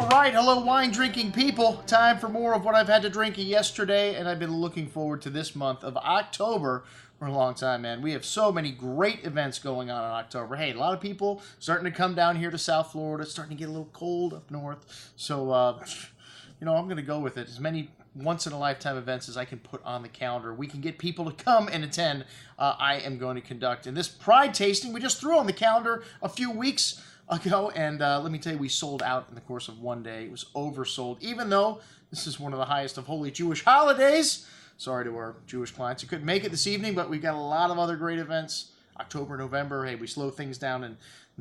All right, hello wine-drinking people. Time for more of what I've had to drink yesterday, and I've been looking forward to this month of October for a long time, man. We have so many great events going on in October. Hey, a lot of people starting to come down here to South Florida. It's starting to get a little cold up north. So, you know, I'm going to go with it. As many once-in-a-lifetime events as I can put on the calendar. We can get people to come and attend. I am going to conduct. And this Pride tasting, we just threw on the calendar a few weeks ago, and let me tell you, we sold out in the course of one day. It was oversold, even though this is one of the highest of holy Jewish holidays. Sorry to our Jewish clients who couldn't make it this evening, but we've got a lot of other great events. October, November. Hey, we slow things down in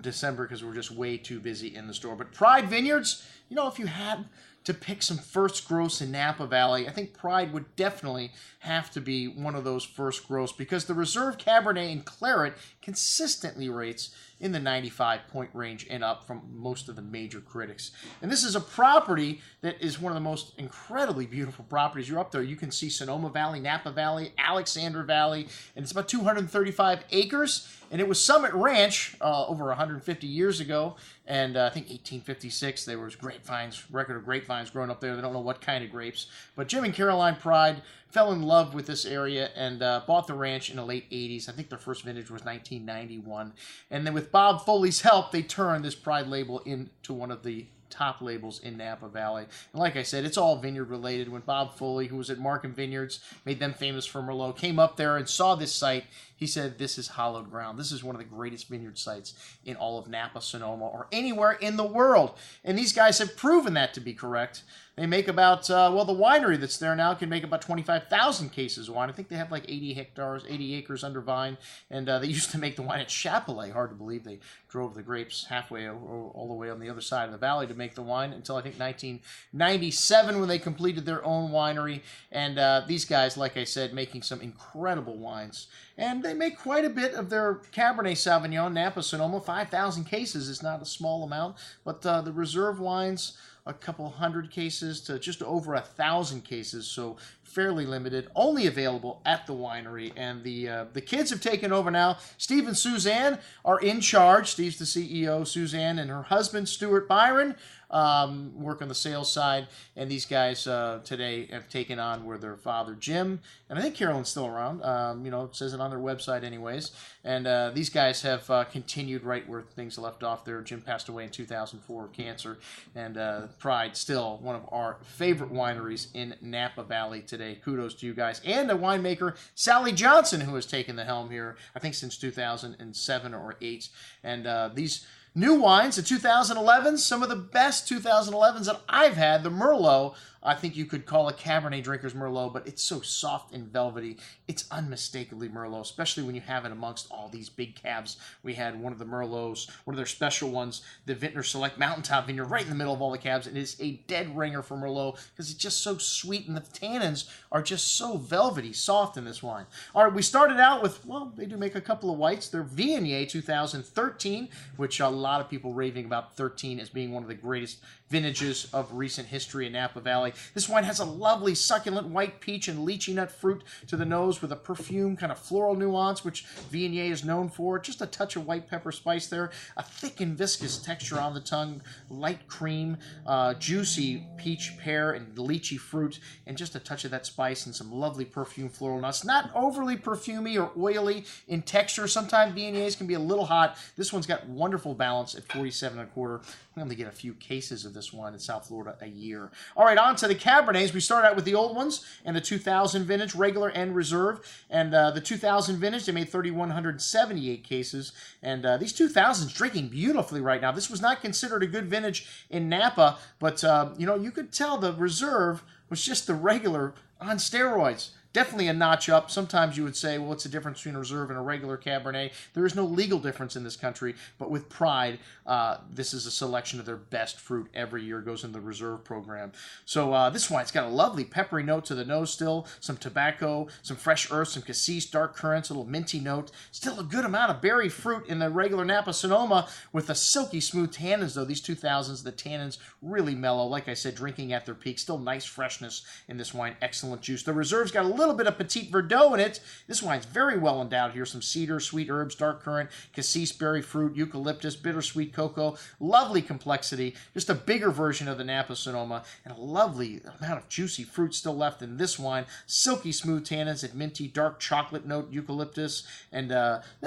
December because we're just way too busy in the store. But Pride Vineyards, you know, if you had to pick some first gross in Napa Valley, I think Pride would definitely have to be one of those first gross because the Reserve Cabernet and Claret consistently rates in the 95-point range and up from most of the major critics. And this is a property that is one of the most incredibly beautiful properties. You're up there, you can see Sonoma Valley, Napa Valley, Alexander Valley, and it's about 235 acres. And it was Summit Ranch over 150 years ago, and I think 1856, there was grapevines, record of grapevines growing up there. They don't know what kind of grapes. But Jim and Caroline Pride fell in love with this area and bought the ranch in the late 80s. I think their first vintage was 1991. And then with Bob Foley's help, they turned this Pride label into one of the top labels in Napa Valley. And like I said, it's all vineyard related. When Bob Foley, who was at Markham Vineyards, made them famous for Merlot, came up there and saw this site, he said, this is hallowed ground. This is one of the greatest vineyard sites in all of Napa, Sonoma, or anywhere in the world. And these guys have proven that to be correct. They make about, well, the winery that's there now can make about 25,000 cases of wine. I think they have like 80 hectares, 80 acres under vine. And they used to make the wine at Chapelet. Hard to believe they drove the grapes halfway all the way on the other side of the valley to make the wine until I think 1997 when they completed their own winery. And these guys, like I said, making some incredible wines. And they make quite a bit of their Cabernet Sauvignon, Napa, Sonoma. 5,000 cases is not a small amount. But the reserve wines, a couple hundred cases to just over 1,000 cases, so fairly limited, only available at the winery. And the kids have taken over now. Steve and Suzanne are in charge. Steve's the CEO. Suzanne and her husband, Stuart Byron, work on the sales side. And these guys today have taken on where their father, Jim, and I think Carolyn's still around. You know, it says it on their website anyways. And these guys have continued right where things left off there. Jim passed away in 2004 of cancer. And Pride, still one of our favorite wineries in Napa Valley today. Kudos to you guys. And a winemaker, Sally Johnson, who has taken the helm here, I think since 2007 or 8. And these new wines, the 2011s, some of the best 2011s that I've had. The Merlot, I think you could call a Cabernet drinker's Merlot, but it's so soft and velvety. It's unmistakably Merlot, especially when you have it amongst all these big cabs. We had one of the Merlots, one of their special ones, the Vintner Select Mountaintop Vineyard, right in the middle of all the cabs. It is a dead ringer for Merlot because it's just so sweet, and the tannins are just so velvety, soft in this wine. All right, we started out with, well, they do make a couple of whites. They're Viognier 2013, which a lot of people raving about 13 as being one of the greatest vintages of recent history in Napa Valley. This wine has a lovely succulent white peach and lychee nut fruit to the nose with a perfume kind of floral nuance, which Viognier is known for. Just a touch of white pepper spice there. A thick and viscous texture on the tongue, light cream, juicy peach, pear, and lychee fruit, and just a touch of that spice and some lovely perfume floral nuts. Not overly perfumey or oily in texture. Sometimes Viogniers can be a little hot. This one's got wonderful balance at 47.25. We only get a few cases of this one in South Florida a year. All right, on to the Cabernets. We start out with the old ones and the 2000 vintage, regular and reserve. And the 2000 vintage, they made 3,178 cases. And these 2000s drinking beautifully right now. This was not considered a good vintage in Napa, but, you know, you could tell the reserve was just the regular on steroids. Definitely a notch up. Sometimes you would say, well, what's the difference between a reserve and a regular Cabernet? There is no legal difference in this country, but with Pride, this is a selection of their best fruit every year. Goes in the reserve program. So this wine's got a lovely peppery note to the nose still, some tobacco, some fresh earth, some cassis, dark currants, a little minty note. Still a good amount of berry fruit in the regular Napa Sonoma with a silky smooth tannins, though. These 2000s, the tannins really mellow. Like I said, drinking at their peak. Still nice freshness in this wine. Excellent juice. The reserve's got a little little bit of Petit Verdot in it. This wine's very well endowed here. Some cedar, sweet herbs, dark currant, cassis berry fruit, eucalyptus, bittersweet cocoa. Lovely complexity. Just a bigger version of the Napa Sonoma, and a lovely amount of juicy fruit still left in this wine. Silky smooth tannins and minty dark chocolate note, eucalyptus, and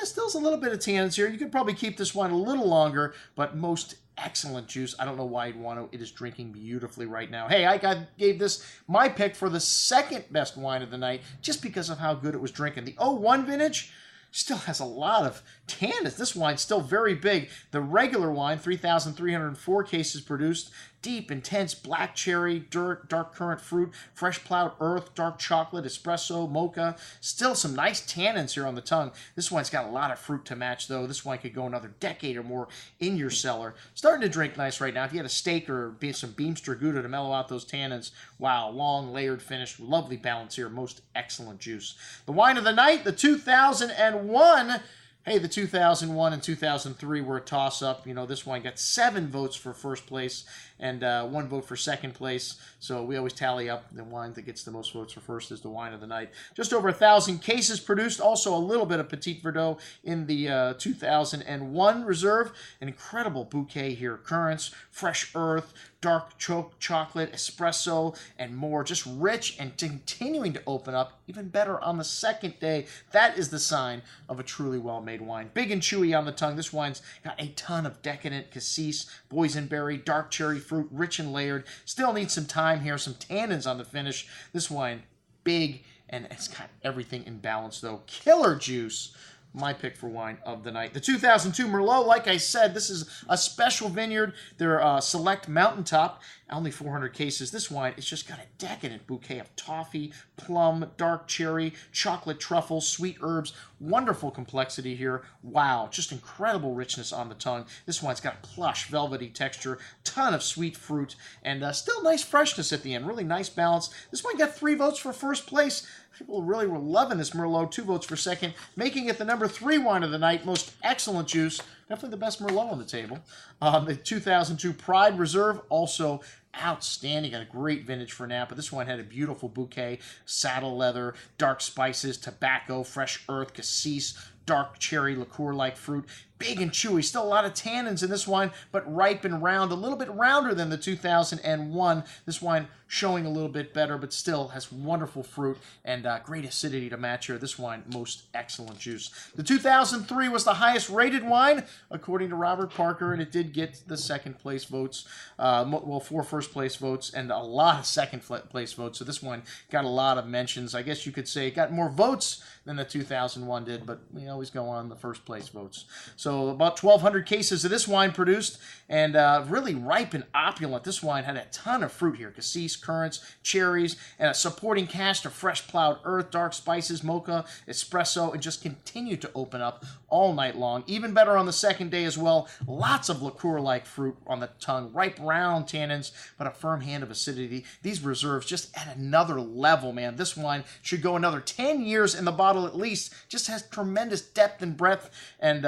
still's a little bit of tannins here. You could probably keep this wine a little longer, but most excellent juice. I don't know why you'd want to. It is drinking beautifully right now. Hey, I gave this my pick for the second best wine of the night just because of how good it was drinking. The 01 vintage still has a lot of tannins. This wine's still very big. The regular wine, 3,304 cases produced. Deep, intense black cherry, dark currant fruit, fresh plowed earth, dark chocolate, espresso, mocha. Still some nice tannins here on the tongue. This wine's got a lot of fruit to match, though. This wine could go another decade or more in your cellar. Starting to drink nice right now. If you had a steak or some Beamster Gouda to mellow out those tannins, wow, long, layered finish. Lovely balance here. Most excellent juice. The wine of the night, the 2001. Hey, the 2001 and 2003 were a toss-up. You know, this wine got 7 votes for first place and 1 vote for second place. So we always tally up. The wine that gets the most votes for first is the wine of the night. Just over 1,000 cases produced. Also a little bit of Petit Verdot in the 2001 reserve. An incredible bouquet here. Currants, fresh earth, dark chocolate, espresso, and more. Just rich and continuing to open up. Even better on the second day. That is the sign of a truly well-made wine. Big and chewy on the tongue. This wine's got a ton of decadent cassis, boysenberry, dark cherry fruit, rich and layered. Still needs some time here, some tannins on the finish. This wine, big, and it's got everything in balance, though. Killer juice. My pick for wine of the night. The 2002 Merlot, like I said, this is a special vineyard. They're select mountaintop, only 400 cases. This wine, it's just got a decadent bouquet of toffee, plum, dark cherry, chocolate truffles, sweet herbs. Wonderful complexity here. Wow, just incredible richness on the tongue. This wine's got a plush, velvety texture, ton of sweet fruit, and still nice freshness at the end. Really nice balance. This wine got 3 votes for first place. People really were loving this Merlot. 2 votes for second, making it the number 3 wine of the night. Most excellent juice. Definitely the best Merlot on the table. The 2002 Pride Reserve, also outstanding. Got a great vintage for Napa. This one had a beautiful bouquet, saddle leather, dark spices, tobacco, fresh earth, cassis, dark cherry, liqueur-like fruit. Big and chewy. Still a lot of tannins in this wine, but ripe and round. A little bit rounder than the 2001. This wine showing a little bit better, but still has wonderful fruit and great acidity to match here. This wine, most excellent juice. The 2003 was the highest rated wine, according to Robert Parker, and it did get the second place votes. 4 first place votes and a lot of second place votes. So this one got a lot of mentions. I guess you could say it got more votes than the 2001 did, but we always go on the first place votes. So about 1,200 cases of this wine produced, and really ripe and opulent. This wine had a ton of fruit here. Cassis, currants, cherries, and a supporting cast of fresh plowed earth, dark spices, mocha, espresso, and just continued to open up all night long. Even better on the second day as well. Lots of liqueur-like fruit on the tongue. Ripe, round tannins, but a firm hand of acidity. These reserves just at another level, man. This wine should go another 10 years in the bottle at least. Just has tremendous depth and breadth, and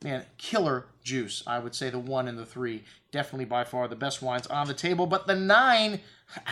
man, killer juice. I would say the 1 and the 3, definitely by far the best wines on the table. But the 9,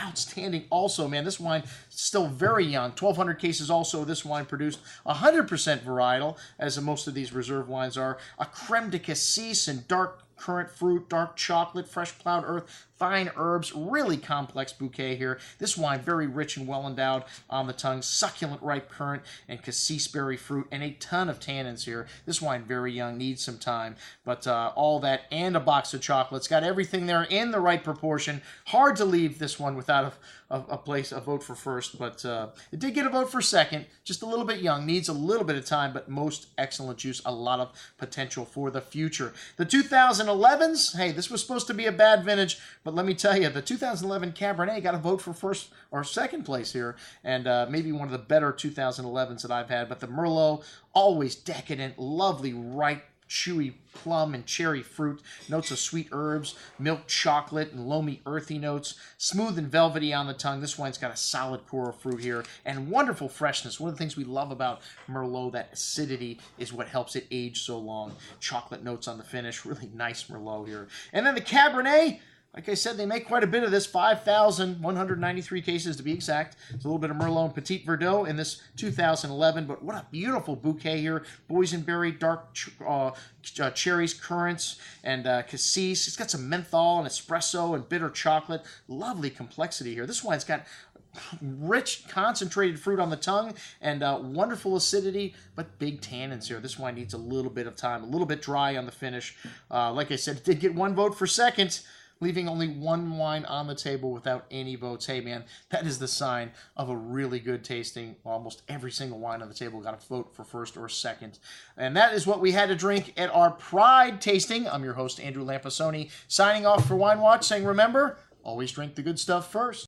outstanding also, man. This wine still very young. 1,200 cases also. This wine produced 100% varietal, as most of these reserve wines are. A creme de cassis and dark currant fruit, dark chocolate, fresh plowed earth, fine herbs, really complex bouquet here. This wine very rich and well endowed on the tongue, succulent ripe currant and cassis berry fruit, and a ton of tannins here. This wine very young, needs some time, but all that and a box of chocolates, got everything there in the right proportion. Hard to leave this one without a vote for first, but it did get a vote for second. Just a little bit young, needs a little bit of time, but most excellent juice, a lot of potential for the future. The 2011s, hey, this was supposed to be a bad vintage, but let me tell you, the 2011 Cabernet got a vote for first or second place here, and maybe one of the better 2011s that I've had. But the Merlot, always decadent, lovely, ripe, chewy plum and cherry fruit, notes of sweet herbs, milk chocolate, and loamy earthy notes, smooth and velvety on the tongue. This wine's got a solid core of fruit here, and wonderful freshness. One of the things we love about Merlot, that acidity, is what helps it age so long. Chocolate notes on the finish, really nice Merlot here. And then the Cabernet, Like I said, they make quite a bit of this, 5,193 cases to be exact. It's a little bit of Merlot and Petit Verdot in this 2011, but what a beautiful bouquet here. Boysenberry, dark cherries, currants, and cassis. It's got some menthol and espresso and bitter chocolate. Lovely complexity here. This wine's got rich, concentrated fruit on the tongue and wonderful acidity, but big tannins here. This wine needs a little bit of time, a little bit dry on the finish. Like I said, it did get 1 vote for second, leaving only 1 wine on the table without any votes. Hey, man, that is the sign of a really good tasting. Almost every single wine on the table got a vote for first or second. And that is what we had to drink at our Pride tasting. I'm your host, Andrew Lampasoni, signing off for Wine Watch, saying, remember, always drink the good stuff first.